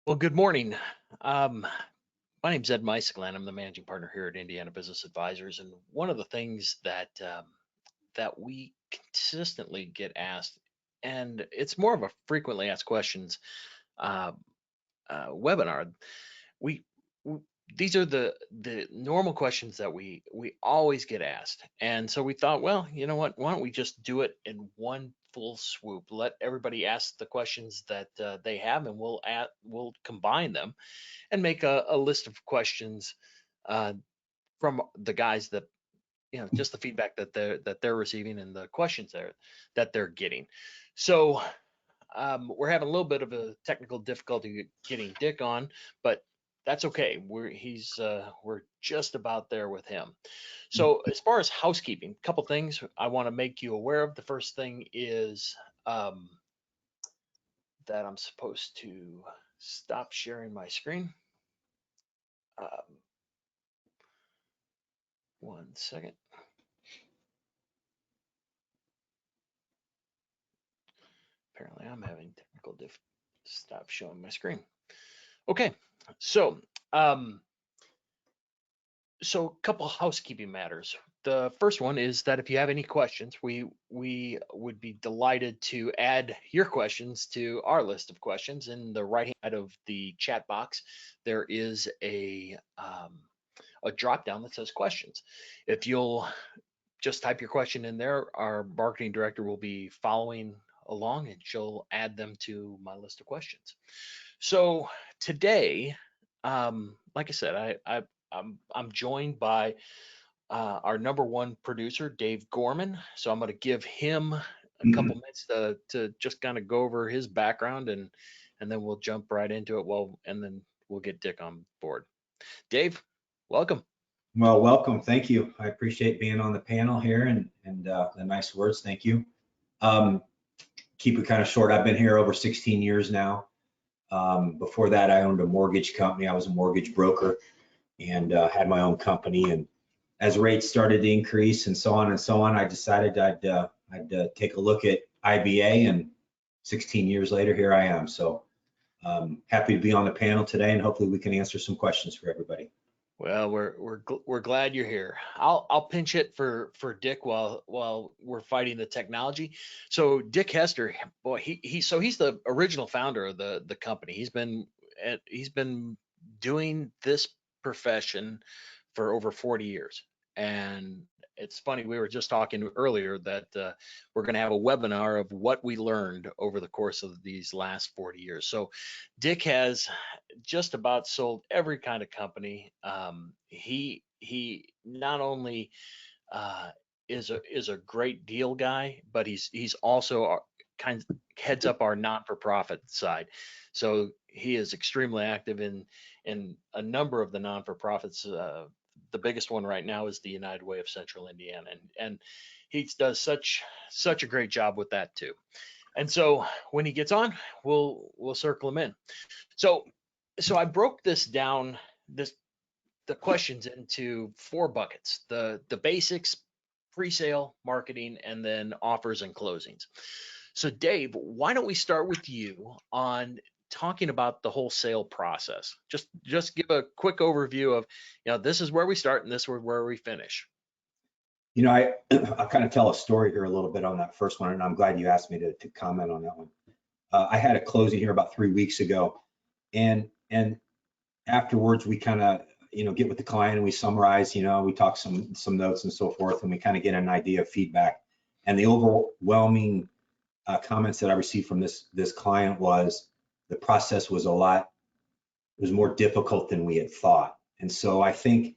Well, good morning. Um, my name's Ed Mysogland. I'm the managing partner here at Indiana Business Advisors, and one of the things that we consistently get asked, and it's more of a frequently asked questions uh, webinar. We, w These are the normal questions that we always get asked, and so we thought, well, you know what? Why don't we just do it in one full swoop? Let everybody ask the questions that they have, and we'll combine them and make a list of questions uh, from the guys that just the feedback that they're receiving and the questions that they're getting. So we're having a little bit of a technical difficulty getting Dick on, but that's okay. We're just about there with him. So as far as housekeeping, a couple things I want to make you aware of. The first thing is um, that I'm supposed to stop sharing my screen. One second. Apparently I'm having technical stop showing my screen. Okay, so um, a couple of housekeeping matters. The first one is that if you have any questions, we would be delighted to add your questions to our list of questions. In the right hand side of the chat box, there is a drop down that says questions. If you'll just type your question in there, our marketing director will be following along and she'll add them to my list of questions. So today, like I said, I'm joined by our number one producer, Dave Gorman. So I'm going to give him a couple minutes to just kind of go over his background and then we'll jump right into it. And then we'll get Dick on board. Dave, welcome. Well, welcome. Thank you. I appreciate being on the panel here and the nice words. Thank you. Keep it kind of short. I've been here over 16 years now. Before that, I owned a mortgage company. I was a mortgage broker and had my own company. And as rates started to increase and so on, I decided I'd take a look at IBA. And 16 years later, here I am. So happy to be on the panel today, and hopefully we can answer some questions for everybody. Well, we're glad you're here. I'll pinch it for Dick while we're fighting the technology. So Dick Hester, boy, he's the original founder of the company. He's been doing this profession for over 40 years. And it's funny, we were just talking earlier that we're going to have a webinar of what we learned over the course of these last 40 years. So Dick has just about sold every kind of company. He not only is a great deal guy, but he's also heads up our non-for-profit side. So he is extremely active in a number of the non-for-profits. The biggest one right now is the United Way of Central Indiana, and he does such a great job with that too. And so when he gets on, we'll circle him in. So I broke this down, the questions into 4 buckets: the basics, pre-sale, marketing, and then offers and closings. So Dave, why don't we start with you on talking about the whole sale process? Just give a quick overview of, this is where we start and this is where we finish. I'll kind of tell a story here a little bit on that first one, and I'm glad you asked me to comment on that one. I had a closing here about 3 weeks ago, and afterwards we kind of get with the client and we summarize, we talk some notes and so forth, and we kind of get an idea of feedback. And the overwhelming comments that I received from this client was the process was more difficult than we had thought. And so I think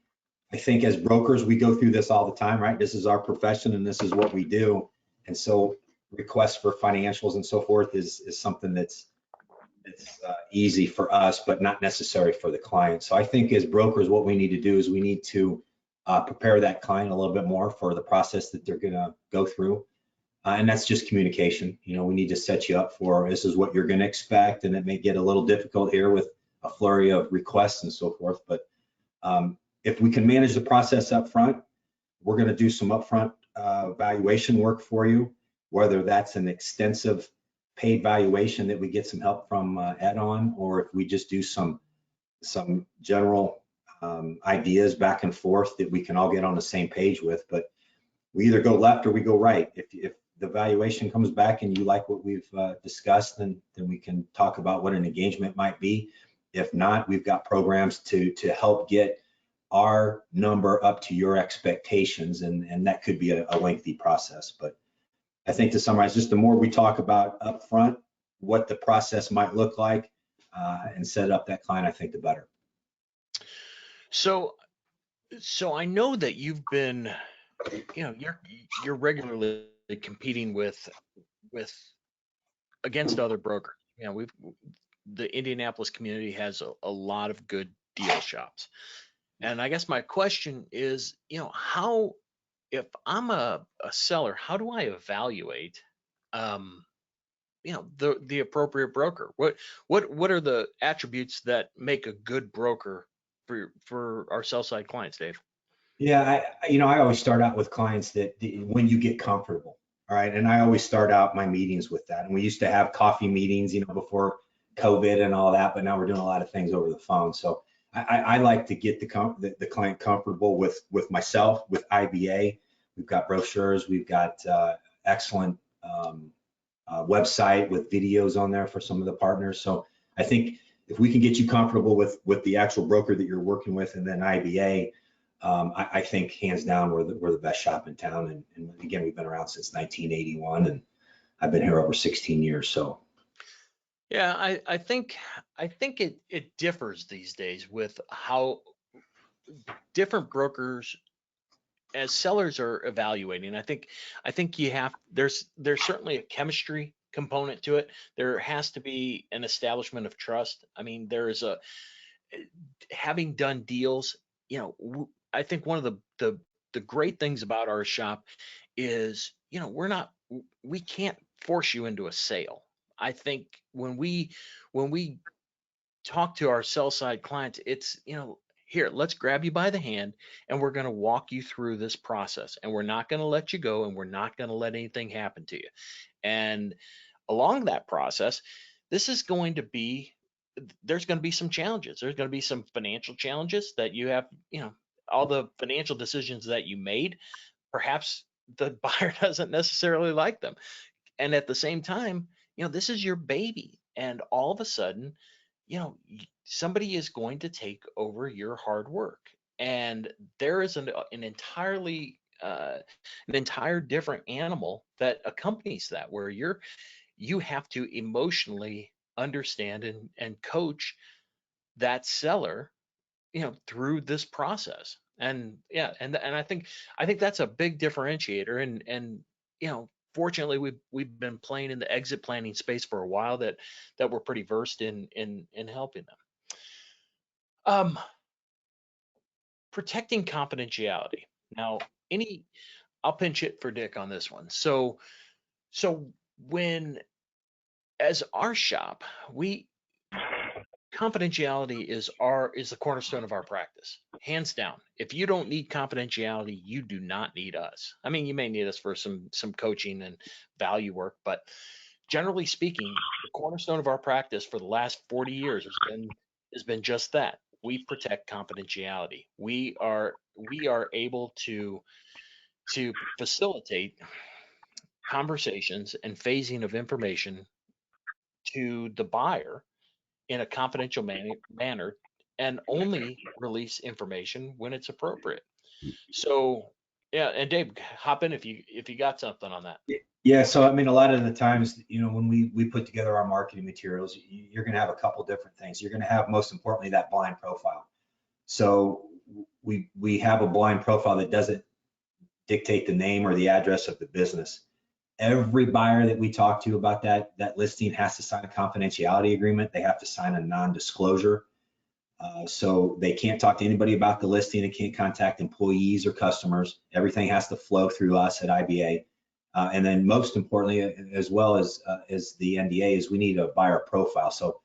as brokers, we go through this all the time, right? This is our profession and this is what we do. And so requests for financials and so forth is something that's easy for us, but not necessary for the client. So I think as brokers, what we need to do is we need to prepare that client a little bit more for the process that they're going to go through. And that's just communication. We need to set you up for, this is what you're going to expect. And it may get a little difficult here with a flurry of requests and so forth. But if we can manage the process up front, we're going to do some upfront valuation work for you, whether that's an extensive paid valuation that we get some help from Ed on, or if we just do some general ideas back and forth that we can all get on the same page with. But we either go left or we go right. If the valuation comes back and you like what we've discussed, then we can talk about what an engagement might be. If not, we've got programs to help get our number up to your expectations, and that could be a lengthy process. But I think to summarize, just the more we talk about upfront what the process might look like and set up that client, I think the better. So I know that you've been, you're regularly competing with against other brokers. The Indianapolis community has a lot of good deal shops. And I guess my question is, how, if I'm a seller, how do I evaluate, the appropriate broker? What are the attributes that make a good broker for our sell side clients, Dave? Yeah, I always start out with clients that when you get comfortable, all right. And I always start out my meetings with that. And we used to have coffee meetings, before COVID and all that, but now we're doing a lot of things over the phone. So I like to get the client comfortable with myself, with IBA. We've got brochures, we've got excellent website with videos on there for some of the partners. So I think if we can get you comfortable with the actual broker that you're working with, and then IBA, I think hands down we're the best shop in town. And again, we've been around since 1981, and I've been here over 16 years. So yeah, I think it differs these days with how different brokers as sellers are evaluating. I think there's certainly a chemistry component to it. There has to be an establishment of trust. I mean, there is having done deals, I think one of the great things about our shop is, we can't force you into a sale. I think when we talk to our sell side clients, it's, here, let's grab you by the hand and we're going to walk you through this process, and we're not going to let you go, and we're not going to let anything happen to you. And along that process, there's going to be some challenges. There's going to be some financial challenges that you have, all the financial decisions that you made, perhaps the buyer doesn't necessarily like them. And at the same time, this is your baby. And all of a sudden, somebody is going to take over your hard work. And there is an entire different animal that accompanies that, where you have to emotionally understand and coach that seller, through this process. And yeah, and I think that's a big differentiator. And fortunately, we've been playing in the exit planning space for a while, that we're pretty versed in helping them. Protecting confidentiality. Now, I'll pinch it for Dick on this one. So when, as our shop, confidentiality is the cornerstone of our practice, hands down. If you don't need confidentiality, you do not need us. I mean, you may need us for some coaching and value work, but generally speaking, the cornerstone of our practice for the last 40 years has been just that. We protect confidentiality. We are able to facilitate conversations and phasing of information to the buyer in a confidential manner, and only release information when it's appropriate. So yeah, and Dave, hop in if you got something on that. Yeah, so I mean, a lot of the times, when we put together our marketing materials, you're going to have a couple different things. You're going to have, most importantly, that blind profile. So we have a blind profile that doesn't dictate the name or the address of the business. Every buyer that we talk to about that listing has to sign a confidentiality agreement. They have to sign a non-disclosure. So they can't talk to anybody about the listing. They can't contact employees or customers. Everything has to flow through us at IBA. And then most importantly, as well as the NDA, is we need a buyer profile. So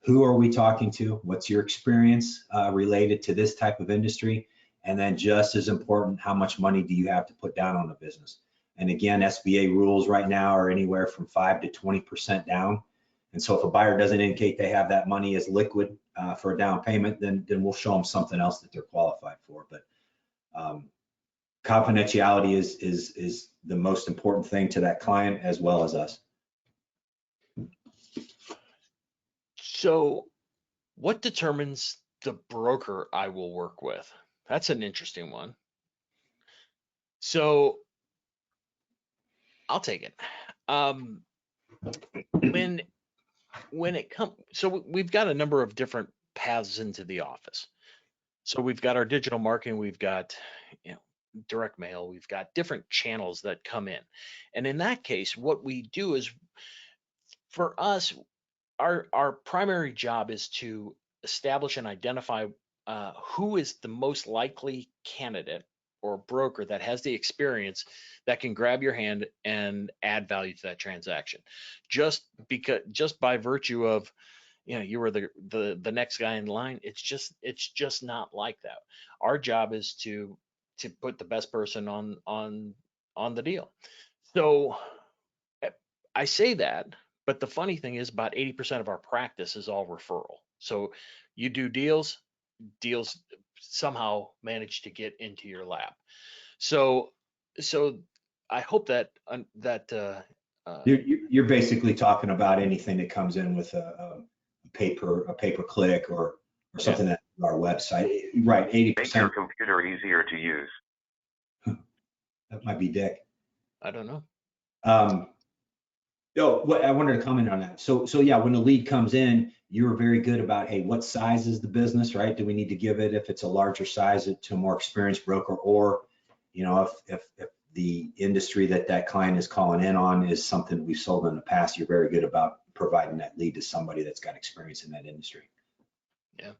who are we talking to? What's your experience related to this type of industry? And then just as important, how much money do you have to put down on the business? And again, SBA rules right now are anywhere from 5 to 20% down. And so if a buyer doesn't indicate they have that money as liquid for a down payment, then we'll show them something else that they're qualified for. But confidentiality is the most important thing to that client as well as us. So what determines the broker I will work with? That's an interesting one. So I'll take it. When it comes, so we've got a number of different paths into the office. So we've got our digital marketing, we've got, direct mail, we've got different channels that come in. And in that case, what we do is, for us, our primary job is to establish and identify who is the most likely candidate or broker that has the experience that can grab your hand and add value to that transaction. Just by virtue of, you were the next guy in line, it's just not like that. Our job is to put the best person on the deal. So I say that, but the funny thing is about 80% of our practice is all referral. So you do deals somehow manage to get into your lap. So I hope that You're basically talking about anything that comes in with a pay per click or something that our website, right? 80%. Make your computer easier to use. That might be Dick. I don't know. I wanted to comment on that. So yeah, when the lead comes in, you're very good about, hey, what size is the business, right? Do we need to give it, if it's a larger size, to a more experienced broker, or, if the industry that client is calling in on is something we've sold in the past, you're very good about providing that lead to somebody that's got experience in that industry. Yeah.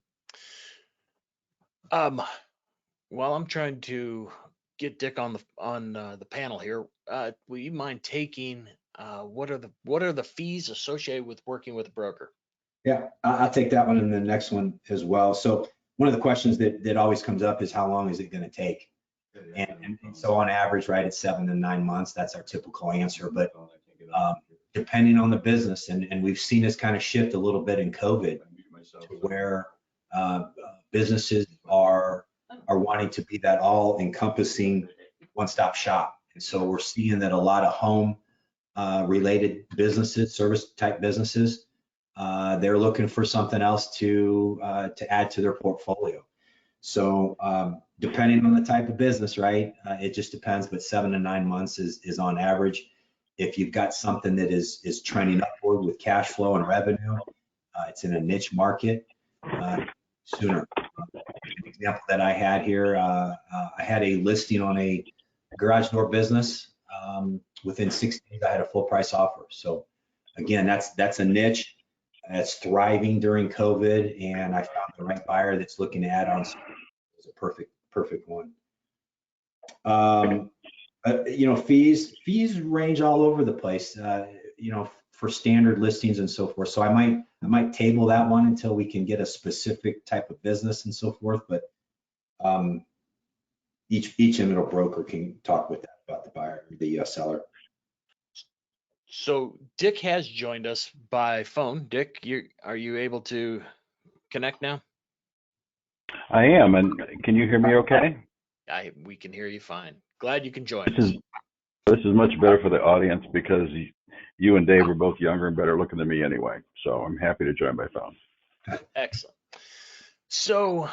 While I'm trying to get Dick on the panel here, will you mind taking what are the fees associated with working with a broker? Yeah, I'll take that one and the next one as well. So one of the questions that always comes up is, how long is it going to take? And so on average, right, it's 7 to 9 months. That's our typical answer. But depending on the business, and we've seen this kind of shift a little bit in COVID, to where businesses are wanting to be that all-encompassing one-stop shop. And so we're seeing that a lot of home related businesses, service type businesses, they're looking for something else to add to their portfolio. So depending on the type of business, right, it just depends, but 7 to 9 months is on average. If you've got something that is trending upward with cash flow and revenue, it's in a niche market, sooner. An example that I had here, I had a listing on a garage door business. Within 6 days, I had a full price offer. So again, that's a niche that's thriving during COVID, and I found the right buyer that's looking to add on. It's a perfect one. Fees range all over the place, for standard listings and so forth. So I might table that one until we can get a specific type of business and so forth. But each individual broker can talk with that about the buyer, the seller. So Dick has joined us by phone. Dick, are you able to connect now? I am, and can you hear me okay? We can hear you fine. Glad you can join us. This is much better for the audience because you and Dave are both younger and better looking than me anyway. So I'm happy to join by phone. Excellent. So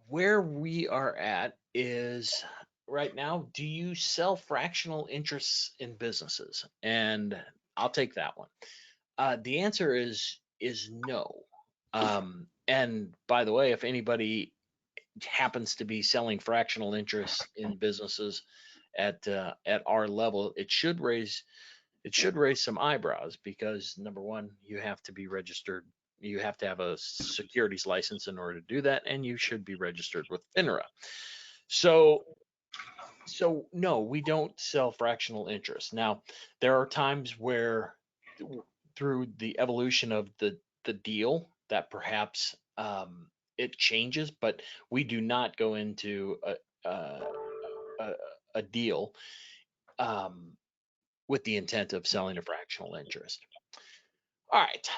where we are at is right now, do you sell fractional interests in businesses? And I'll take that one. The answer is no. And by the way, if anybody happens to be selling fractional interests in businesses at our level, it should raise some eyebrows, because number one, you have to be registered. You have to have a securities license in order to do that, and you should be registered with FINRA. So no, we don't sell fractional interest. Now, there are times where through the evolution of the deal that perhaps it changes, but we do not go into a deal with the intent of selling a fractional interest. All right.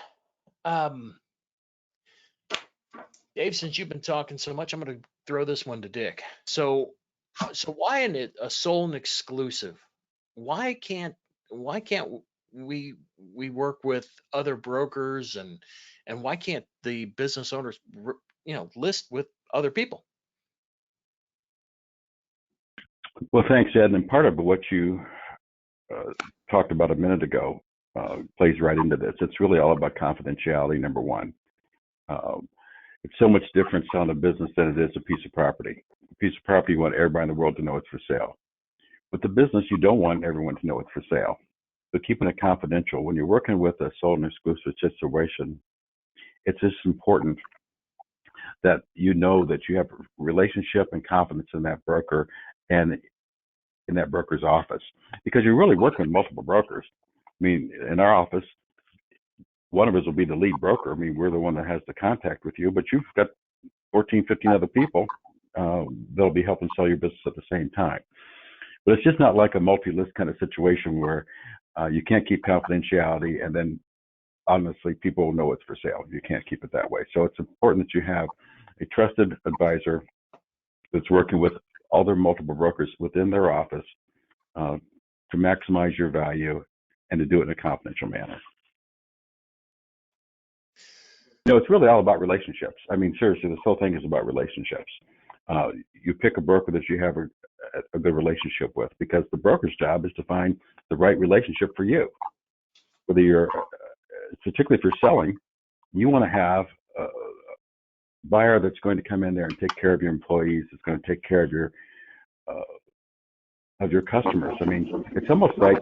Dave, since you've been talking so much, I'm going to throw this one to Dick. So why a sole and exclusive? Why can't we work with other brokers, and why can't the business owners list with other people? Well, thanks, Ed. And part of what you talked about a minute ago plays right into this. It's really all about confidentiality, number one. It's so much different selling a business than it is a piece of property. A piece of property, you want everybody in the world to know it's for sale. With the business, you don't want everyone to know it's for sale. So keeping it confidential. When you're working with a sole and exclusive situation, it's just important that you know that you have a relationship and confidence in that broker and in that broker's office, because you're really working with multiple brokers. I mean, in our office, one of us will be the lead broker. I mean, we're the one that has the contact with you, but you've got 14, 15 other people that'll be helping sell your business at the same time. But it's just not like a multi-list kind of situation where you can't keep confidentiality, and then honestly, people will know it's for sale. You can't keep it that way. So it's important that you have a trusted advisor that's working with other multiple brokers within their office to maximize your value and to do it in a confidential manner. It's really all about relationships. I mean, seriously, this whole thing is about relationships. You pick a broker that you have a good relationship with, because the broker's job is to find the right relationship for you. Whether you're, particularly if you're selling, you want to have a buyer that's going to come in there and take care of your employees, that's going to take care of your customers. I mean, it's almost like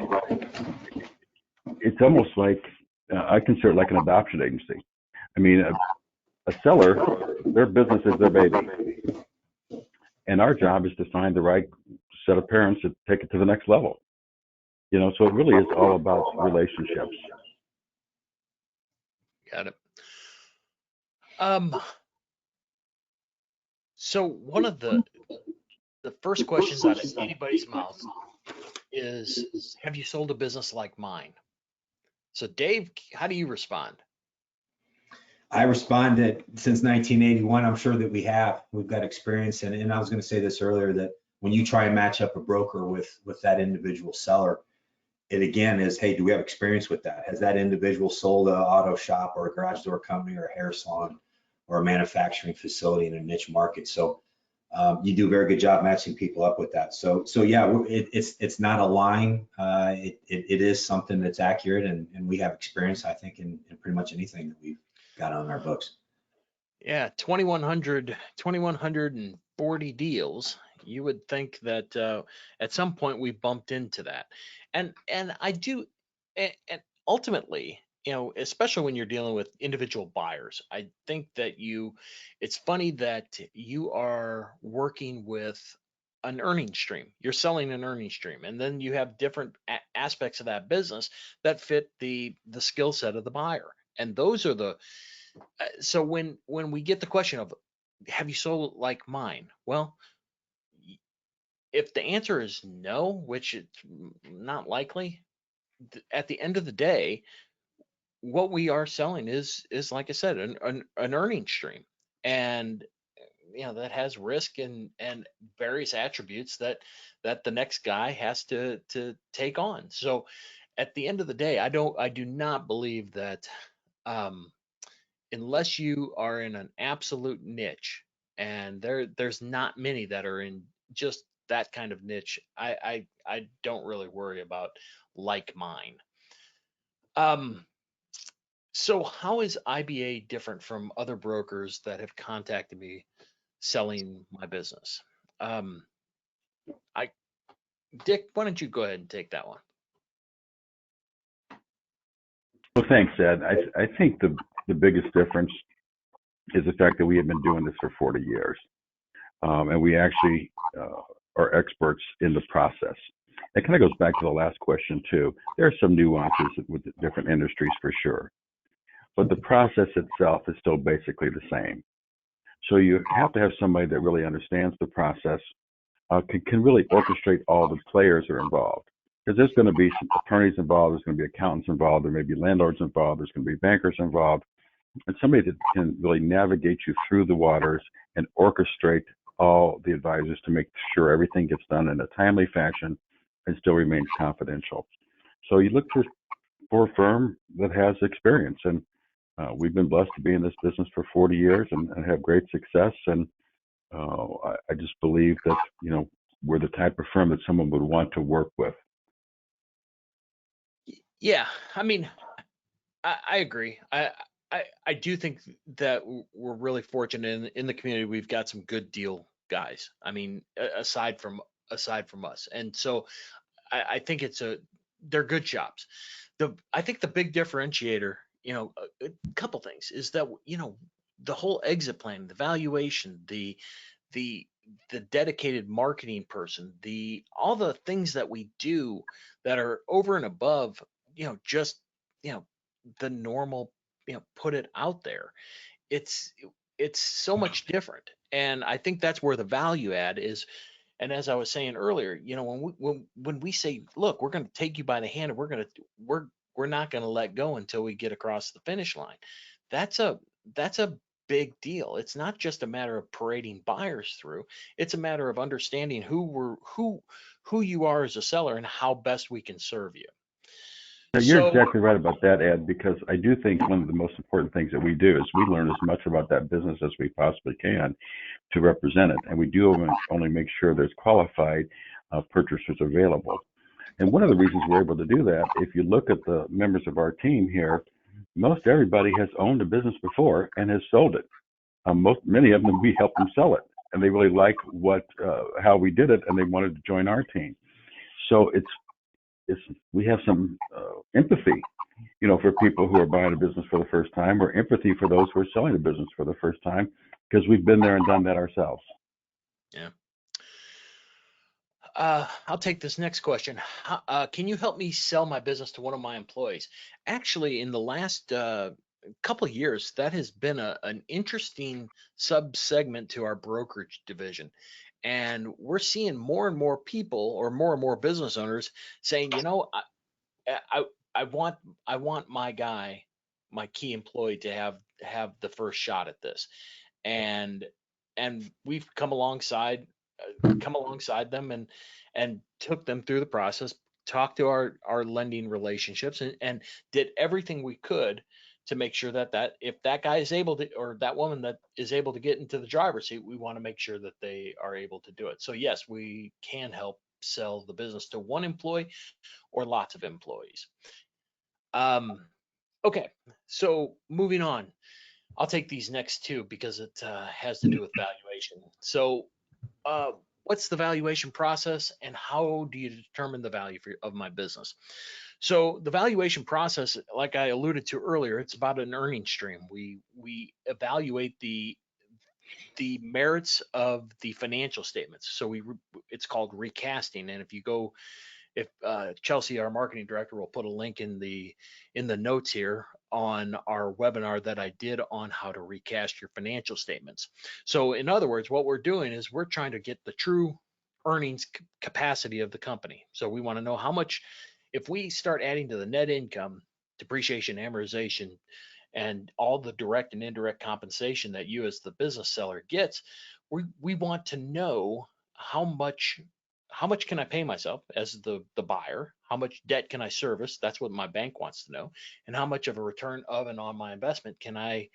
I consider it like an adoption agency. I mean, a seller, their business is their baby. And our job is to find the right set of parents to take it to the next level. So it really is all about relationships. Got it. So one of the first questions out of anybody's mouth is, have you sold a business like mine? So Dave, how do you respond? I responded since 1981. I'm sure that we've got experience. And I was going to say this earlier, that when you try and match up a broker with that individual seller, it again is, hey, do we have experience with that? Has that individual sold an auto shop or a garage door company or a hair salon or a manufacturing facility in a niche market? So you do a very good job matching people up with that. So yeah, it's not a line. It is something that's accurate, and we have experience, I think, in pretty much anything that we've got on our books. Yeah, 2,140 deals. You would think that at some point we bumped into that, and I do, and ultimately, especially when you're dealing with individual buyers, I think that it's funny that you are working with an earning stream. You're selling an earning stream, and then you have different aspects of that business that fit the skill set of the buyer, and those are the. So when we get the question of, have you sold like mine? Well, if the answer is no, which it's not likely, at the end of the day, what we are selling is like I said, an earning stream, and that has risk and various attributes that the next guy has to take on. So at the end of the day, I do not believe that unless you are in an absolute niche, and there's not many that are in just that kind of niche, I don't really worry about like mine. So how is IBA different from other brokers that have contacted me selling my business? Dick, why don't you go ahead and take that one? Well, thanks, Ed. I think the biggest difference is the fact that we have been doing this for 40 years. And we actually are experts in the process. It kind of goes back to the last question, too. There are some nuances with different industries for sure, but the process itself is still basically the same. So you have to have somebody that really understands the process, can really orchestrate all the players that are involved. Because there's going to be some attorneys involved, there's going to be accountants involved, there may be landlords involved, there's going to be bankers involved, and somebody that can really navigate you through the waters and orchestrate all the advisors to make sure everything gets done in a timely fashion and still remains confidential. So you look for a firm that has experience, and we've been blessed to be in this business for 40 years and have great success. And I just believe that, we're the type of firm that someone would want to work with. Yeah, I mean, I agree. I do think that we're really fortunate in the community. We've got some good deal guys. I mean, aside from us, and so I think they're good shops. I think the big differentiator, a couple things is that the whole exit plan, the valuation, the dedicated marketing person, all the things that we do that are over and above, just the normal, put it out there. It's it's so much different, and I think that's where the value add is. And as I was saying earlier, when we say, look, we're going to take you by the hand and we're not going to let go until we get across the finish line. That's a big deal. It's not just a matter of parading buyers through. It's a matter of understanding who you are as a seller and how best we can serve you. Now, you're So exactly right about that, Ed, because I do think one of the most important things that we do is we learn as much about that business as we possibly can to represent it. And we do only make sure there's qualified purchasers available. And one of the reasons we're able to do that, if you look at the members of our team here, most everybody has owned a business before and has sold it. Many of them, we helped them sell it, and they really like how we did it, and they wanted to join our team. So we have some empathy, for people who are buying a business for the first time, or empathy for those who are selling a business for the first time, because we've been there and done that ourselves. yeah. I'll take this next question. Can you help me sell my business to one of my employees? Actually, in the last couple of years, that has been an interesting sub-segment to our brokerage division. And we're seeing more and more people, or more and more business owners saying, I want my guy, my key employee, to have the first shot at this. And we've come alongside them and took them through the process, talked to our lending relationships, and did everything we could to make sure that if that guy is able to, or that woman that is able to get into the driver's seat, we want to make sure that they are able to do it. So yes, we can help sell the business to one employee or lots of employees. Okay, so moving on, I'll take these next two because it has to do with valuation. So what's the valuation process, and how do you determine the value of my business? So the valuation process, like I alluded to earlier, it's about an earning stream. We evaluate the merits of the financial statements. So it's called recasting. And if Chelsea, our marketing director, will put a link in the notes here on our webinar that I did on how to recast your financial statements. So in other words, what we're doing is we're trying to get the true earnings capacity of the company. So we want to know how much, if we start adding to the net income, depreciation, amortization, and all the direct and indirect compensation that you as the business seller gets, we want to know how much can I pay myself as the buyer? How much debt can I service? That's what my bank wants to know. And how much of a return of and on my investment can I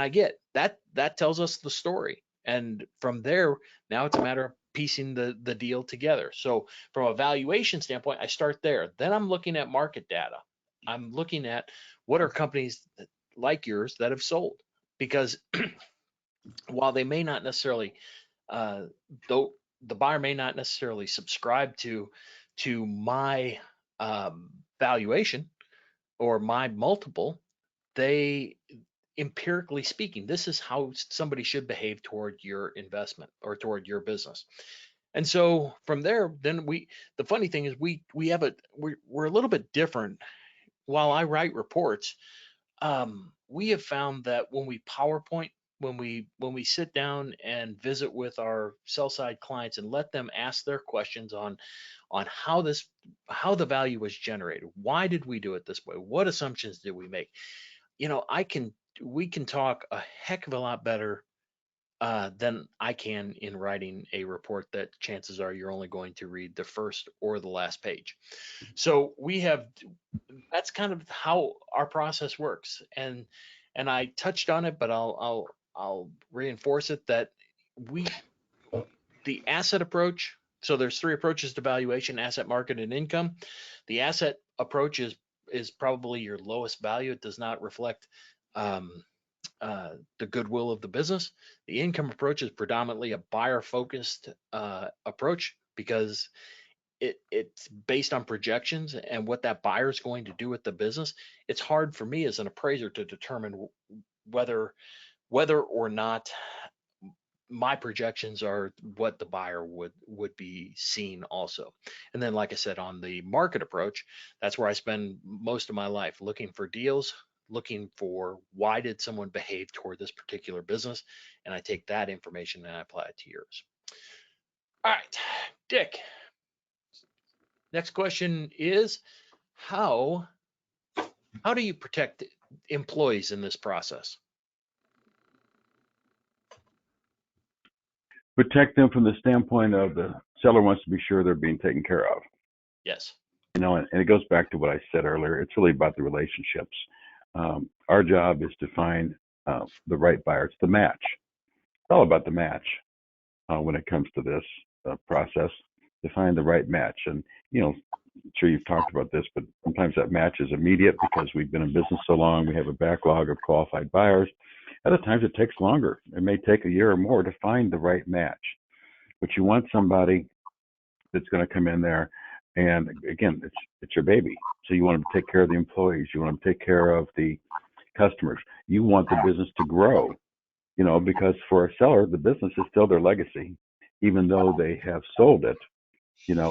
get? That tells us the story. And from there, now it's a matter of piecing the deal together. So from a valuation standpoint, I start there. Then I'm looking at market data. I'm looking at what are companies like yours that have sold, because while they may not necessarily, though the buyer may not necessarily subscribe to my valuation or my multiple, they, empirically speaking, this is how somebody should behave toward your investment or toward your business. And so from there, then the funny thing is we're a little bit different. While I write reports, we have found that when we PowerPoint when we sit down and visit with our sell side clients and let them ask their questions on how the value was generated. Why did we do it this way? What assumptions did we make? We can talk a heck of a lot better than I can in writing a report that chances are you're only going to read the first or the last page. So that's kind of how our process works. And I touched on it, but I'll reinforce it that the asset approach. So there's three approaches to valuation: asset, market, and income. The asset approach is probably your lowest value. It does not reflect the goodwill of the business. The income approach is predominantly a buyer focused approach because it's based on projections and what that buyer is going to do with the business. It's hard for me as an appraiser to determine whether or not my projections are what the buyer would be seeing also. And then, like I said, on the market approach, that's where I spend most of my life looking for deals, looking for why did someone behave toward this particular business, and I take that information and I apply it to yours. All right, Dick. Next question is how do you protect employees in this process? Protect them from the standpoint of the seller wants to be sure they're being taken care of. Yes. And it goes back to what I said earlier. It's really about the relationships. Our job is to find the right buyer. It's the match. It's all about the match when it comes to this process, to find the right match. And, I'm sure you've talked about this, but sometimes that match is immediate because we've been in business so long. We have a backlog of qualified buyers. Other times it takes longer. It may take a year or more to find the right match. But you want somebody that's going to come in there, and again, it's your baby. So you want them to take care of the employees. You want them to take care of the customers. You want the business to grow, because for a seller, the business is still their legacy. Even though they have sold it,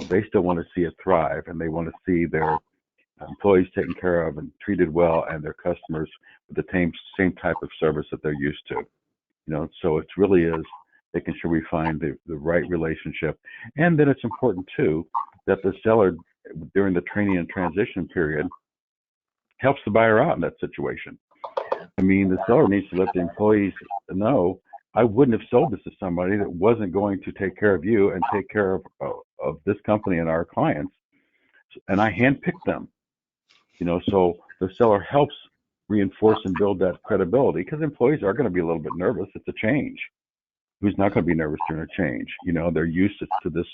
they still want to see it thrive, and they want to see their employees taken care of and treated well, and their customers with the same type of service that they're used to. So it really is making sure we find the right relationship. And then it's important too that the seller, during the training and transition period, helps the buyer out in that situation. I mean, the seller needs to let the employees know, I wouldn't have sold this to somebody that wasn't going to take care of you and take care of this company and our clients. And I handpicked them. So the seller helps reinforce and build that credibility, because employees are going to be a little bit nervous. It's a change. Who's not going to be nervous during a change? They're used to this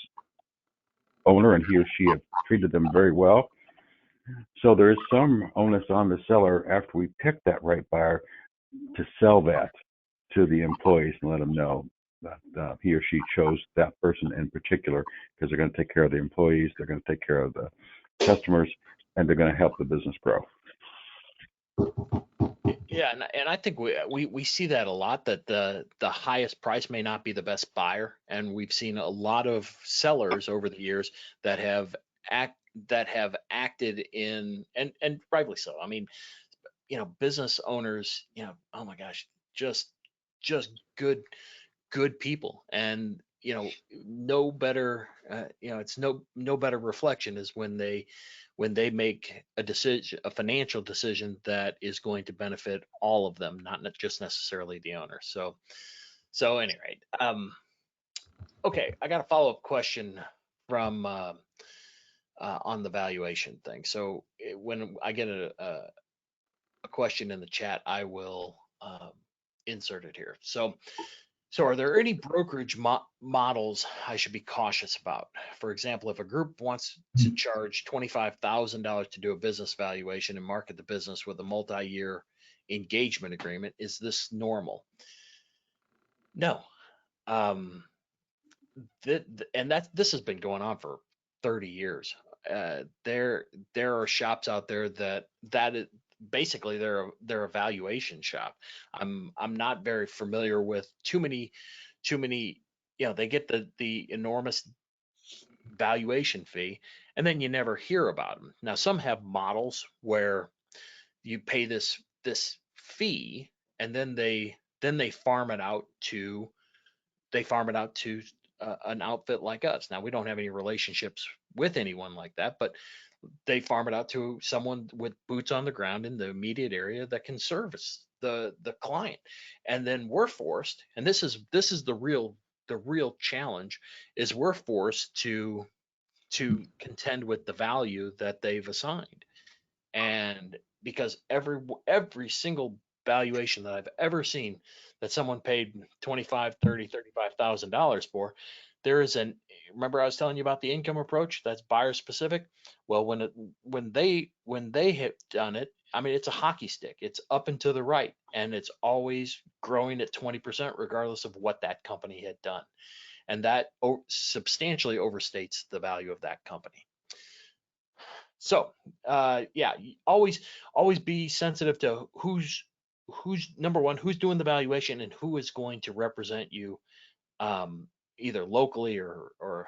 owner, and he or she have treated them very well. So there is some onus on the seller after we pick that right buyer to sell that to the employees and let them know that he or she chose that person in particular because they're going to take care of the employees, they're going to take care of the customers, and they're going to help the business grow. Yeah, and I think we see that a lot, that the highest price may not be the best buyer, and we've seen a lot of sellers over the years that have acted in, and rightly so. I mean, business owners, oh my gosh, just good people, and no better, it's no better reflection is when they make a financial decision that is going to benefit all of them, not just necessarily the owner. So at any rate, okay, I got a follow-up question from on the valuation thing. So when I get a question in the chat, I will insert it here. So are there any brokerage models I should be cautious about? For example, if a group wants to charge $25,000 to do a business valuation and market the business with a multi-year engagement agreement, is this normal? No. This has been going on for 30 years. There are shops out there that is, basically they're a valuation shop. I'm not very familiar with too many, they get the enormous valuation fee and then you never hear about them. Now some have models where you pay this fee and then they then they farm it out to an outfit like us. Now we don't have any relationships with anyone like that, but they farm it out to someone with boots on the ground in the immediate area that can service the client. And then we're forced, and this is the real challenge, is we're forced to contend with the value that they've assigned. And because every single valuation that I've ever seen that someone paid 25, 30, $35,000 for, there is an, remember I was telling you about the income approach that's buyer specific. Well, when they have done it, I mean, it's a hockey stick. It's up and to the right, and it's always growing at 20% regardless of what that company had done. And that substantially overstates the value of that company. So, yeah, always be sensitive to who's number one, who's doing the valuation and who is going to represent you, either locally or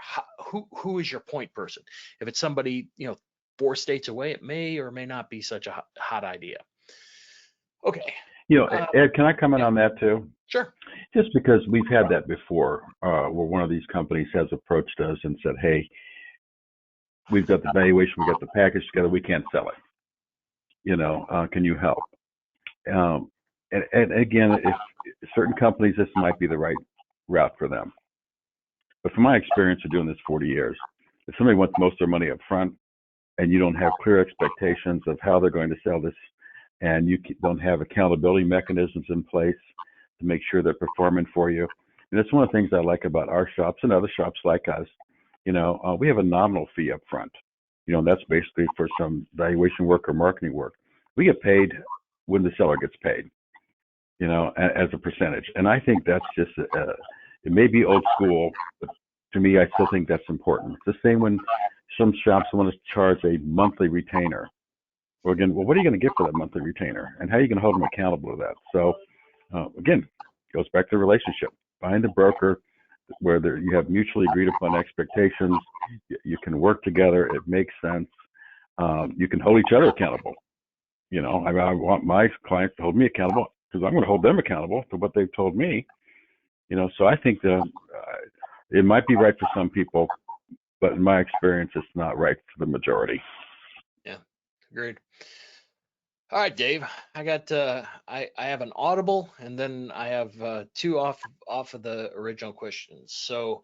who is your point person. If it's somebody, 4 states away, it may or may not be such a hot idea. Okay. Ed, can I comment Yeah. on that too? Sure. Just because we've had that before, where one of these companies has approached us and said, hey, we've got the valuation, we've got the package together, we can't sell it. Can you help? And again, if certain companies, this might be the right route for them. But from my experience of doing this 40 years, if somebody wants most of their money up front and you don't have clear expectations of how they're going to sell this, and you don't have accountability mechanisms in place to make sure they're performing for you. And that's one of the things I like about our shops and other shops like us. We have a nominal fee up front. That's basically for some valuation work or marketing work. We get paid when the seller gets paid, as a percentage. And I think that's just, it may be old school, but to me, I still think that's important. It's the same when some shops want to charge a monthly retainer. Well, again, what are you going to get for that monthly retainer? And how are you going to hold them accountable to that? So, again, it goes back to the relationship. Find a broker where you have mutually agreed upon expectations. You can work together. It makes sense. You can hold each other accountable. I want my clients to hold me accountable because I'm going to hold them accountable to what they've told me. So I think it might be right for some people, but in my experience, it's not right for the majority. Yeah, agreed. All right, Dave, I got I have an audible, and then I have two off of the original questions. So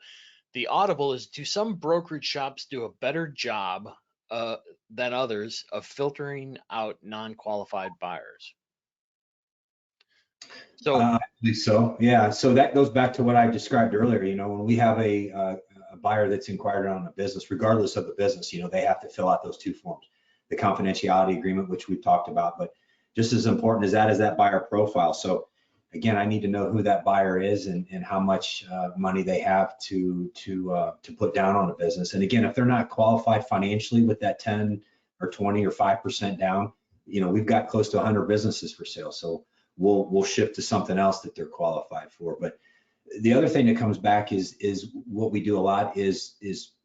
the audible is, do some brokerage shops do a better job than others of filtering out non-qualified buyers? So I believe so. Yeah. So that goes back to what I described earlier. When we have a buyer that's inquired on a business, regardless of the business, they have to fill out those two forms, the confidentiality agreement, which we've talked about, but just as important as that is that buyer profile. So again, I need to know who that buyer is and how much money they have to put down on a business. And again, if they're not qualified financially with that 10 or 20 or 5% down, we've got close to 100 businesses for sale. So we'll shift to something else that they're qualified for. But the other thing that comes back is what we do a lot is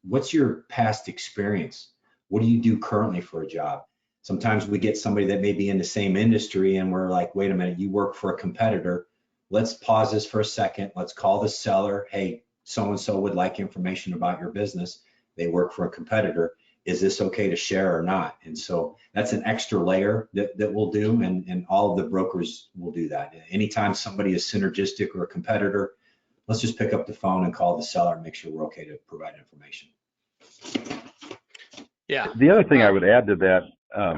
what's your past experience? What do you do currently for a job? Sometimes we get somebody that may be in the same industry and we're like, wait a minute, you work for a competitor. Let's pause this for a second. Let's call the seller. Hey, so-and-so would like information about your business. They work for a competitor. Is this okay to share or not? And so that's an extra layer that we'll do, and all of the brokers will do that. Anytime somebody is synergistic or a competitor, let's just pick up the phone and call the seller and make sure we're okay to provide information. yeah, The other thing I would add to that,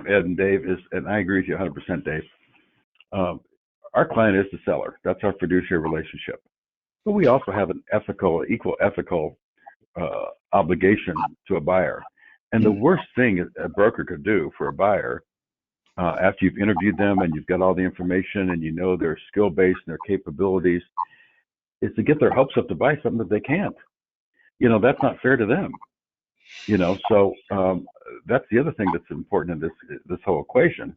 Ed and Dave, is, and I agree with you 100%, Dave, our client is the seller. That's our fiduciary relationship. But we also have an equal ethical obligation to a buyer. And the worst thing a broker could do for a buyer, after you've interviewed them and you've got all the information and you know their skill base and their capabilities, is to get their hopes up to buy something that they can't. That's not fair to them. So that's the other thing that's important in this whole equation.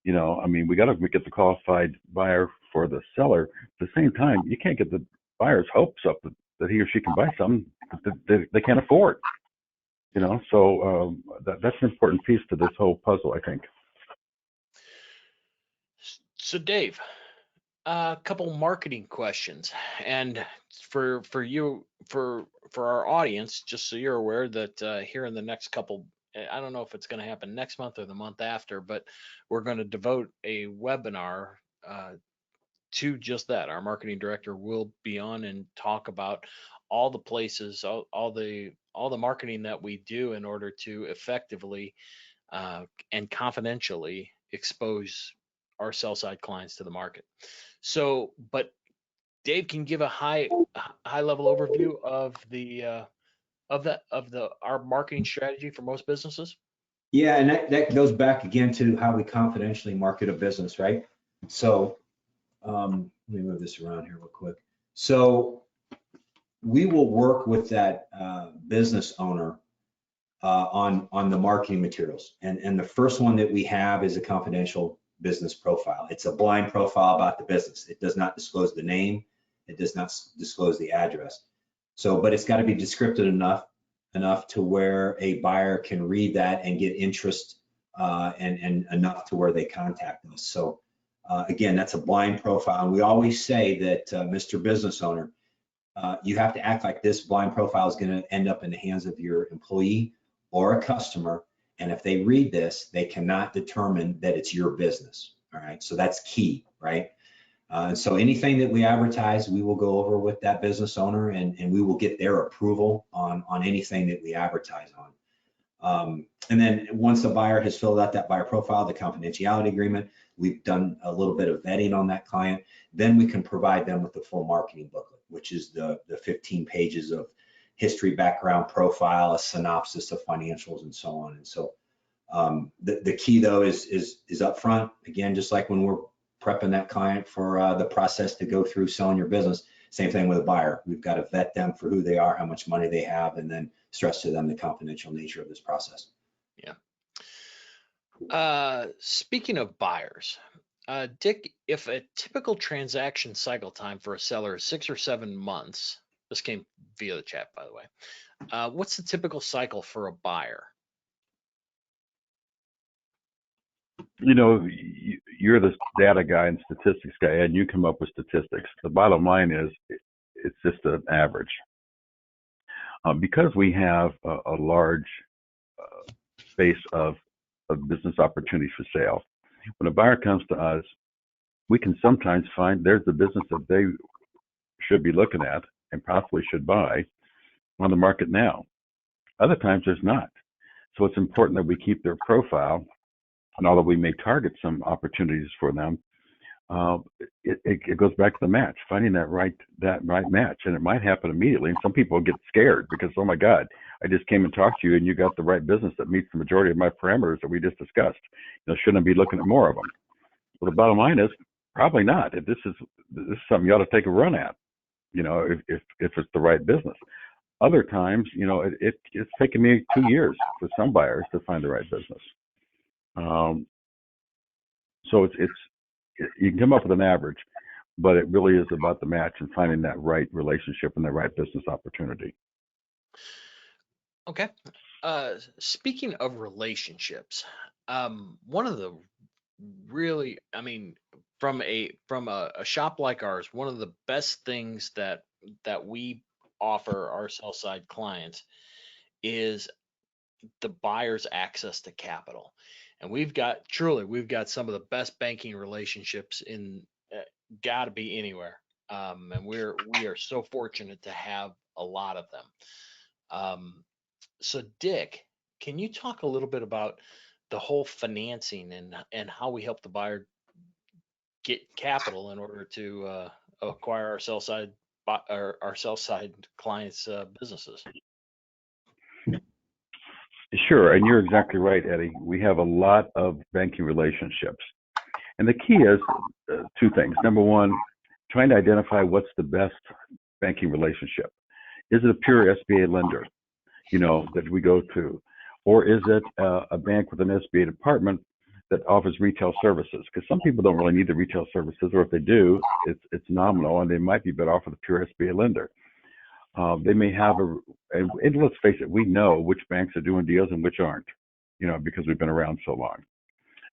We got to get the qualified buyer for the seller. At the same time, you can't get the buyer's hopes up that he or she can buy something that they can't afford. So that's an important piece to this whole puzzle, I think. so Dave, A couple marketing questions, and for you, for our audience, just so you're aware that here in the next couple, I don't know if it's going to happen next month or the month after, but we're going to devote a webinar to just that. Our marketing director will be on and talk about all the places, all the marketing that we do in order to effectively and confidentially expose our sell side clients to the market. So, but Dave can give a high level overview of our marketing strategy for most businesses. Yeah, and that goes back again to how we confidentially market a business, right? So let me move this around here real quick. So we will work with that business owner on the marketing materials. And the first one that we have is a confidential business profile. It's a blind profile about the business. It does not disclose the name. It does not disclose the address. So, but it's got to be descriptive enough to where a buyer can read that and get interest and enough to where they contact us. So again, that's a blind profile. And we always say that, Mr. Business Owner, you have to act like this blind profile is going to end up in the hands of your employee or a customer. And if they read this, they cannot determine that it's your business. All right. So that's key, right? So anything that we advertise, we will go over with that business owner and we will get their approval on anything that we advertise on. And then once the buyer has filled out that buyer profile, the confidentiality agreement, we've done a little bit of vetting on that client, then we can provide them with the full marketing booklet, which is the 15 pages of history, background, profile, a synopsis of financials, and so on. And so the key though is upfront. Again, just like when we're prepping that client for the process to go through selling your business, same thing with a buyer. We've got to vet them for who they are, how much money they have, and then stress to them the confidential nature of this process. Yeah. Speaking of buyers, Dick, if a typical transaction cycle time for a seller is 6 or 7 months, this came via the chat, by the way, what's the typical cycle for a buyer? You know, you're the data guy and statistics guy, and you come up with statistics. The bottom line is it's just an average. Because we have a large space of business opportunities for sale, when a buyer comes to us, we can sometimes find there's the business that they should be looking at and possibly should buy on the market now. Other times there's not. So it's important that we keep their profile, and although we may target some opportunities for them, it goes back to the match, finding that right match, and it might happen immediately. And some people get scared because, oh my God, I just came and talked to you, and you got the right business that meets the majority of my parameters that we just discussed. You know, shouldn't I be looking at more of them? Well, the bottom line is probably not. This is something you ought to take a run at. You know, if it's the right business. Other times, you know, it's taken me 2 years for some buyers to find the right business. So you can come up with an average, but it really is about the match and finding that right relationship and the right business opportunity. Okay. Speaking of relationships, one of the really, I mean, from a shop like ours, one of the best things that we offer our sell side clients is the buyer's access to capital. And we've got some of the best banking relationships in gotta be anywhere. And we are so fortunate to have a lot of them. So Dick, can you talk a little bit about the whole financing and how we help the buyer get capital in order to acquire our sell side clients' businesses? Sure, and you're exactly right, Eddie. We have a lot of banking relationships. And the key is two things. Number one, trying to identify what's the best banking relationship. Is it a pure SBA lender, you know, that we go to? Or is it a bank with an SBA department that offers retail services? Because some people don't really need the retail services, or if they do, it's nominal, and they might be better off with a pure SBA lender. They may have and let's face it, we know which banks are doing deals and which aren't, you know, because we've been around so long.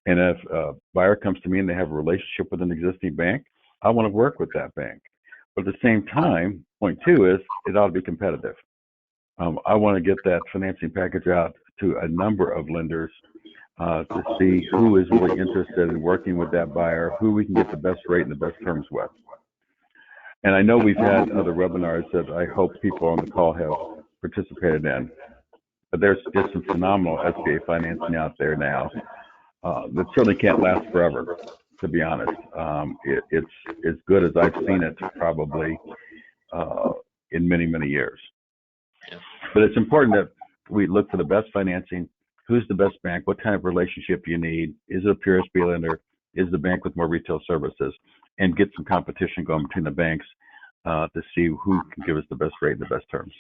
And if a buyer comes to me and they have a relationship with an existing bank, I want to work with that bank. But at the same time, point two is it ought to be competitive. I want to get that financing package out to a number of lenders to see who is really interested in working with that buyer, who we can get the best rate and the best terms with. And I know we've had other webinars that I hope people on the call have participated in. But there's just some phenomenal SBA financing out there now that certainly can't last forever, to be honest. It's as good as I've seen it probably in many, many years. Yeah. But it's important that we look for the best financing. Who's the best bank? What kind of relationship do you need? Is it a pure SBA lender? Is the bank with more retail services? And get some competition going between the banks to see who can give us the best rate and the best terms.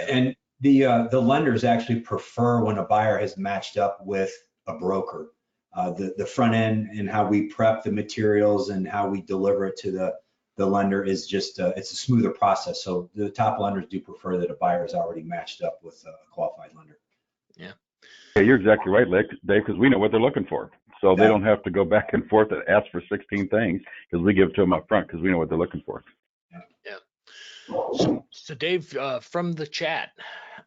And the lenders actually prefer when a buyer has matched up with a broker. The front end and how we prep the materials and how we deliver it to the lender is just it's a smoother process. So the top lenders do prefer that a buyer is already matched up with a qualified lender. Yeah, you're exactly right, Dave, because we know what they're looking for. So they don't have to go back and forth and ask for 16 things because we give it to them up front because we know what they're looking for. Yeah. So Dave, from the chat,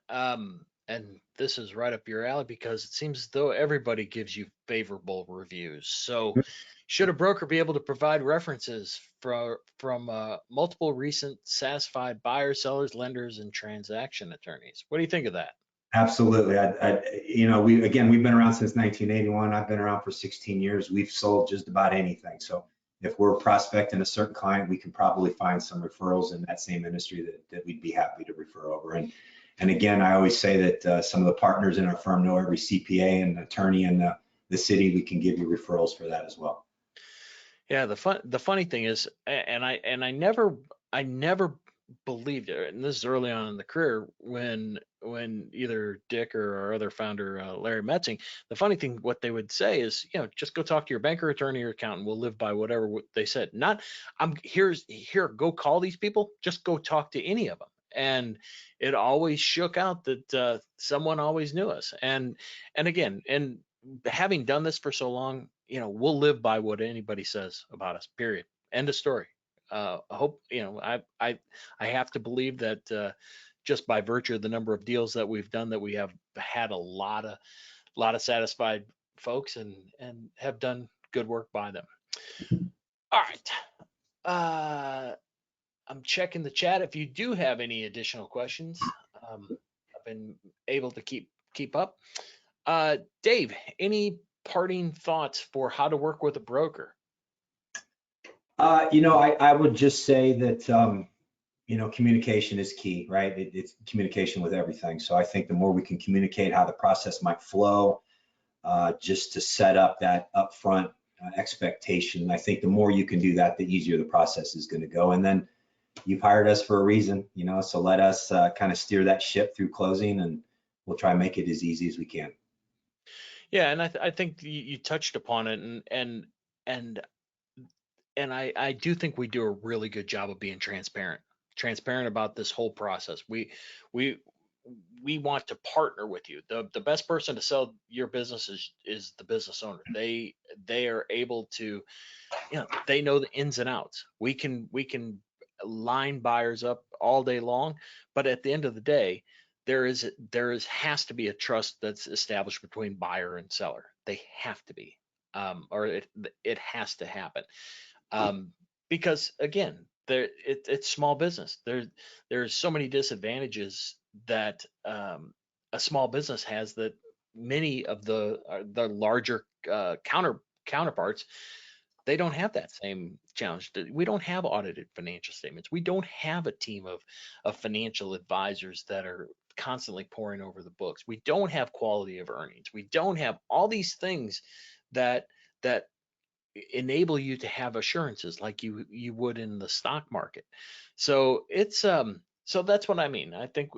and this is right up your alley because it seems as though everybody gives you favorable reviews. So should a broker be able to provide references from multiple recent satisfied buyers, sellers, lenders, and transaction attorneys? What do you think of that? Absolutely. We've been around since 1981. I've been around for 16 years. We've sold just about anything. So if we're prospecting a certain client, we can probably find some referrals in that same industry that we'd be happy to refer over. And again, I always say that some of the partners in our firm know every CPA and attorney in the city. We can give you referrals for that as well. Yeah, the funny thing is, and I never believed it, and this is early on in the career when either Dick or our other founder Larry Metzing, the funny thing what they would say is, just go talk to your banker, attorney, or accountant. We'll live by whatever they said. Not here, go call these people. Just go talk to any of them. And it always shook out that someone always knew us. And again, and having done this for so long, we'll live by what anybody says about us, period. End of story. I hope, I have to believe that just by virtue of the number of deals that we've done, that we have had a lot of satisfied folks and have done good work by them. All right. I'm checking the chat. If you do have any additional questions, I've been able to keep up. Dave, any parting thoughts for how to work with a broker? I would just say that, communication is key, right? It's communication with everything. So I think the more we can communicate how the process might flow, just to set up that upfront expectation, I think the more you can do that, the easier the process is going to go. And then you've hired us for a reason, so let us kind of steer that ship through closing, and we'll try and make it as easy as we can. Yeah, and I think you touched upon it, and I do think we do a really good job of being transparent about this whole process. We want to partner with you. The best person to sell your business is the business owner. They are able to, they know the ins and outs. We can line buyers up all day long, but at the end of the day, there has to be a trust that's established between buyer and seller. They have to be, or it has to happen. Because again, it's small business. There's so many disadvantages that a small business has that many of the larger counterparts, they don't have that same challenge. We don't have audited financial statements. We don't have a team of financial advisors that are constantly poring over the books. We don't have quality of earnings. We don't have all these things that enable you to have assurances like you would in the stock market. So it's so that's what I mean. I think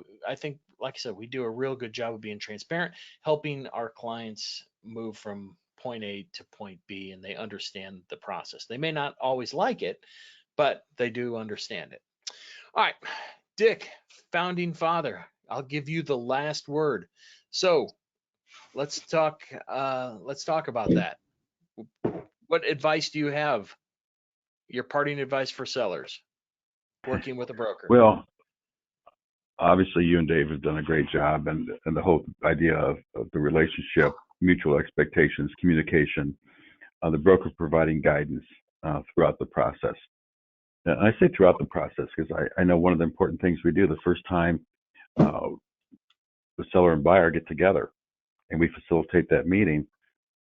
like I said, we do a real good job of being transparent, helping our clients move from point A to point B, and they understand the process. They may not always like it, but they do understand it. All right, Dick, founding father, I'll give you the last word. So let's talk about that. What advice do you have your parting advice for sellers working with a broker. Well, obviously you and Dave have done a great job, and the whole idea of the relationship, mutual expectations, communication, the broker providing guidance throughout the process. And I say throughout the process because I know one of the important things we do the first time the seller and buyer get together and we facilitate that meeting,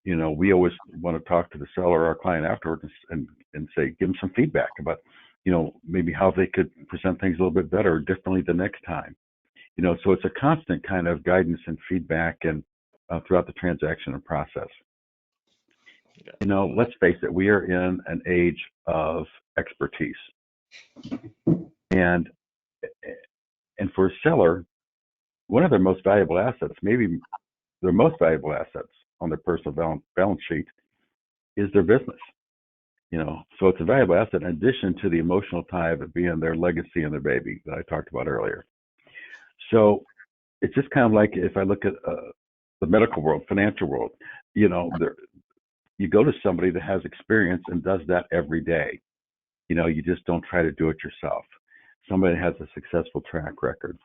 we always want to talk to the seller or our client afterwards and say, give them some feedback about, maybe how they could present things a little bit better or differently the next time. So it's a constant kind of guidance and feedback and throughout the transaction and process. Let's face it, we are in an age of expertise. And for a seller, one of their most valuable assets, maybe their most valuable assets on their personal balance sheet, is their business. So it's a valuable asset in addition to the emotional tie of it being their legacy and their baby that I talked about earlier. So it's just kind of like if I look at the medical world, financial world, you go to somebody that has experience and does that every day. You just don't try to do it yourself. Somebody has a successful track record.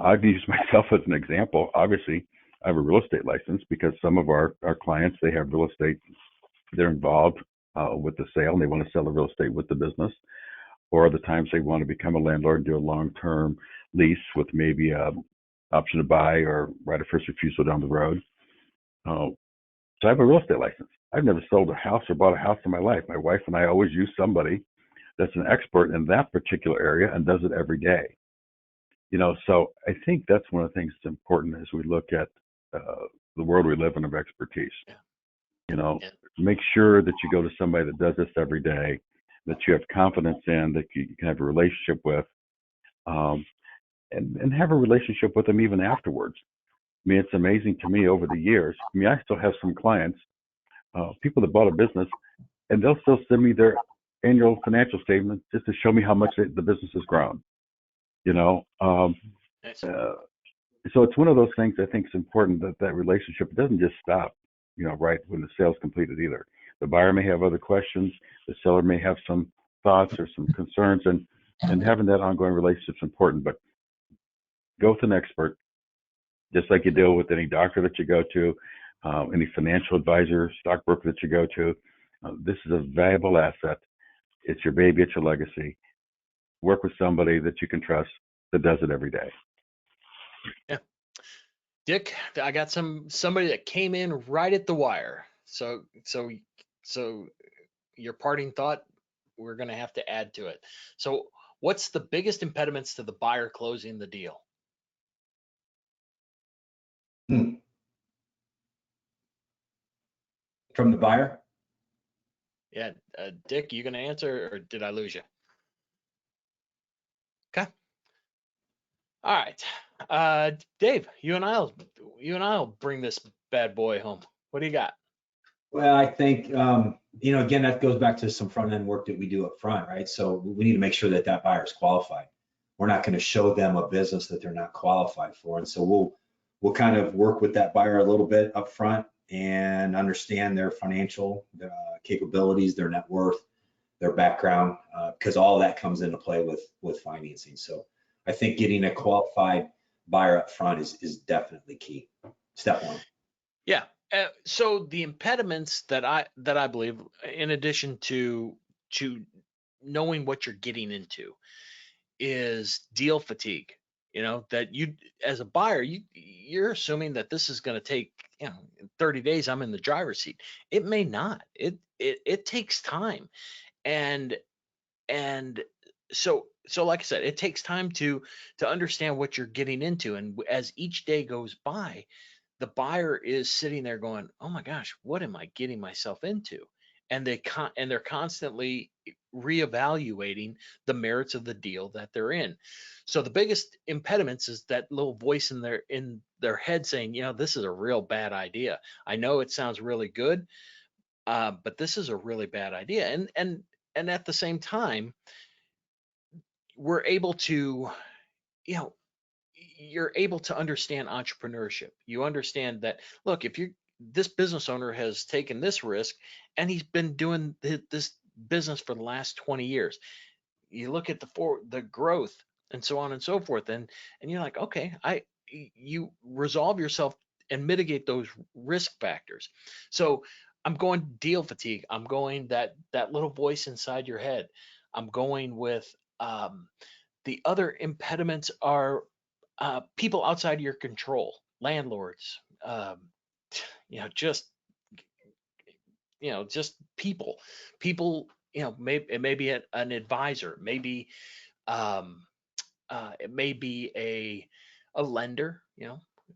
I've used myself as an example. Obviously, I have a real estate license because some of our clients, they have real estate. They're involved with the sale and they want to sell the real estate with the business. Or other times they want to become a landlord and do a long-term lease with maybe an option to buy or right of first refusal down the road. So I have a real estate license. I've never sold a house or bought a house in my life. My wife and I always use somebody that's an expert in that particular area and does it every day. So I think that's one of the things that's important as we look at the world we live in of expertise. Make sure that you go to somebody that does this every day, that you have confidence in, that you can have a relationship with, and have a relationship with them even afterwards. I mean, it's amazing to me over the years. I mean, I still have some clients, people that bought a business, and they'll still send me their annual financial statement just to show me how much the business has grown. So it's one of those things I think is important that relationship doesn't just stop, right when the sale's completed either. The buyer may have other questions, the seller may have some thoughts or some concerns, and having that ongoing relationship is important. But go with an expert, just like you do with any doctor that you go to, any financial advisor, stockbroker that you go to. This is a valuable asset. It's your baby, it's your legacy. Work with somebody that you can trust that does it every day. Yeah. Dick, I got somebody that came in right at the wire. So your parting thought, we're going to have to add to it. So what's the biggest impediments to the buyer closing the deal? From the buyer? Yeah. Dick, you going to answer or did I lose you? Okay. All right. Dave, you and I'll bring this bad boy home. What do you got? Well, I think, again, that goes back to some front end work that we do up front, right? So we need to make sure that buyer is qualified. We're not going to show them a business that they're not qualified for. And so we'll kind of work with that buyer a little bit up front and understand their financial capabilities, their net worth, their background, because all that comes into play with financing. So I think getting a qualified buyer up front is definitely key. Step one. Yeah. So the impediments that I believe, in addition to knowing what you're getting into, is deal fatigue. That you, as a buyer, you're assuming that this is going to take, in 30 days I'm in the driver's seat. It may not. It takes time, and so like I said, it takes time to understand what you're getting into, and as each day goes by, the buyer is sitting there going, oh my gosh, what am I getting myself into? And they're constantly reevaluating the merits of the deal that they're in. So the biggest impediments is that little voice in their head saying, this is a real bad idea. I know it sounds really good, but this is a really bad idea. And at the same time, we're able to, you're able to understand entrepreneurship. You understand that, look, if this business owner has taken this risk and he's been doing business for the last 20 years. You look at the growth and so on and so forth, and you're like, okay, you resolve yourself and mitigate those risk factors. So I'm going deal fatigue. I'm going that little voice inside your head. I'm going with the other impediments are people outside your control, landlords, you know, just just people, it may be an advisor, maybe it may be a lender.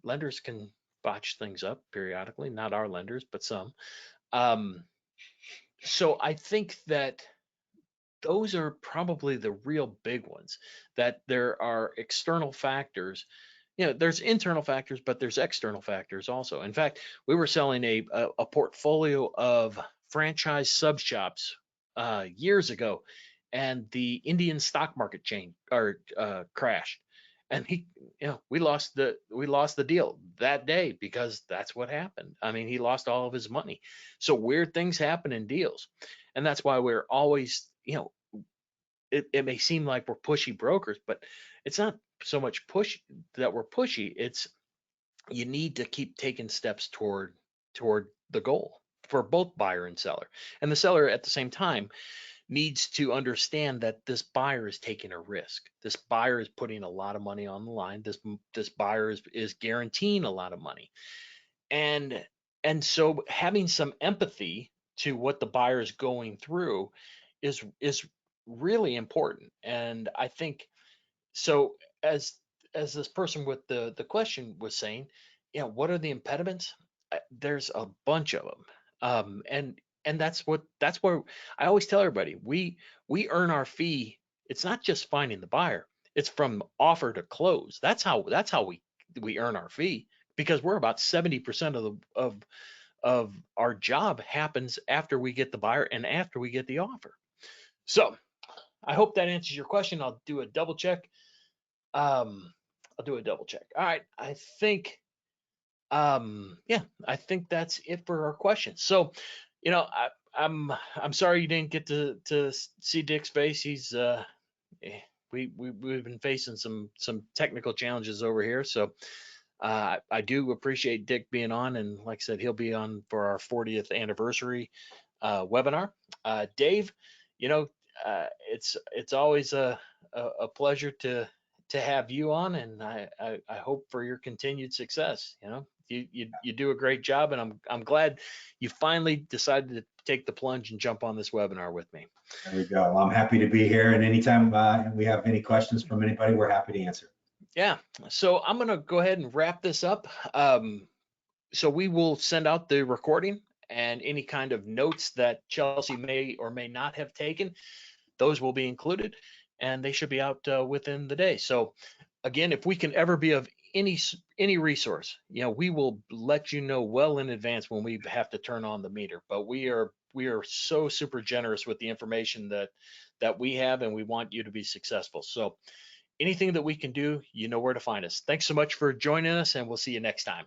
Lenders can botch things up periodically, not our lenders, but some. um, so I think that those are probably the real big ones, that there are external factors. There's internal factors, but there's external factors also. In fact, we were selling a portfolio of franchise sub shops years ago, and the Indian stock market chain or crashed, and we lost the deal that day because that's what happened. I mean, he lost all of his money. So weird things happen in deals, and that's why we're always, it may seem like we're pushy brokers, but it's not so much push that we're pushy. It's you need to keep taking steps toward the goal for both buyer and seller. And the seller at the same time needs to understand that this buyer is taking a risk. This buyer is putting a lot of money on the line. This buyer is guaranteeing a lot of money. And so having some empathy to what the buyer is going through is really important. And I think so, as this person with the question was saying, what are the impediments? There's a bunch of them. And that's where I always tell everybody, we earn our fee. It's not just finding the buyer, it's from offer to close. That's how we earn our fee, because we're about 70% of our job happens after we get the buyer and after we get the offer. So I hope that answers your question. I'll do a double check. All right. I think that's it for our questions. So, I'm sorry you didn't get to see Dick's face. He's we've been facing some technical challenges over here. So I do appreciate Dick being on, and like I said, he'll be on for our 40th anniversary webinar. Dave, it's always a pleasure to have you on, and I hope for your continued success. You do a great job, and I'm glad you finally decided to take the plunge and jump on this webinar with me. There we go. Well, I'm happy to be here, and anytime we have any questions from anybody, we're happy to answer. Yeah, so I'm gonna go ahead and wrap this up. So we will send out the recording and any kind of notes that Chelsea may or may not have taken. Those will be included, and they should be out within the day. So again, if we can ever be of any resource, we will let you know well in advance when we have to turn on the meter. But we are so super generous with the information that we have, and we want you to be successful. So anything that we can do, you know where to find us. Thanks so much for joining us, and we'll see you next time.